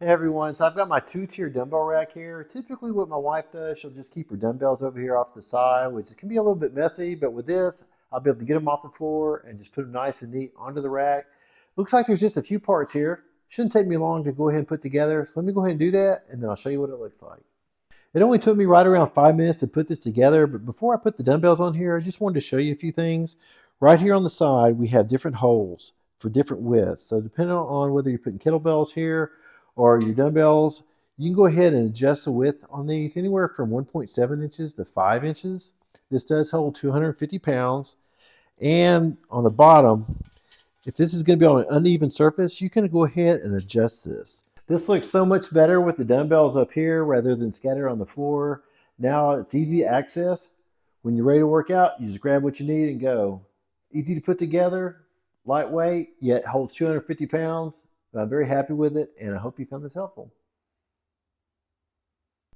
Hey everyone, so I've got my two-tier dumbbell rack here. Typically what my wife does, she'll just keep her dumbbells over here off the side, which can be a little bit messy, but with this, I'll be able to get them off the floor and just put them nice and neat onto the rack. Looks like there's just a few parts here. Shouldn't take me long to go ahead and put together, so let me go ahead and do that, and then I'll show you what it looks like. It only took me right around 5 minutes to put this together, but before I put the dumbbells on here, I just wanted to show you a few things. Right here on the side, we have different holes for different widths. So depending on whether you're putting kettlebells here or your dumbbells, you can go ahead and adjust the width on these anywhere from 1.7 inches to 5 inches. This does hold 250 pounds. And on the bottom, if this is going to be on an uneven surface, you can go ahead and adjust this. This looks so much better with the dumbbells up here rather than scattered on the floor. Now it's easy to access. When you're ready to work out, you just grab what you need and go. Easy to put together, lightweight, yet holds 250 pounds. I'm very happy with it, and I hope you found this helpful.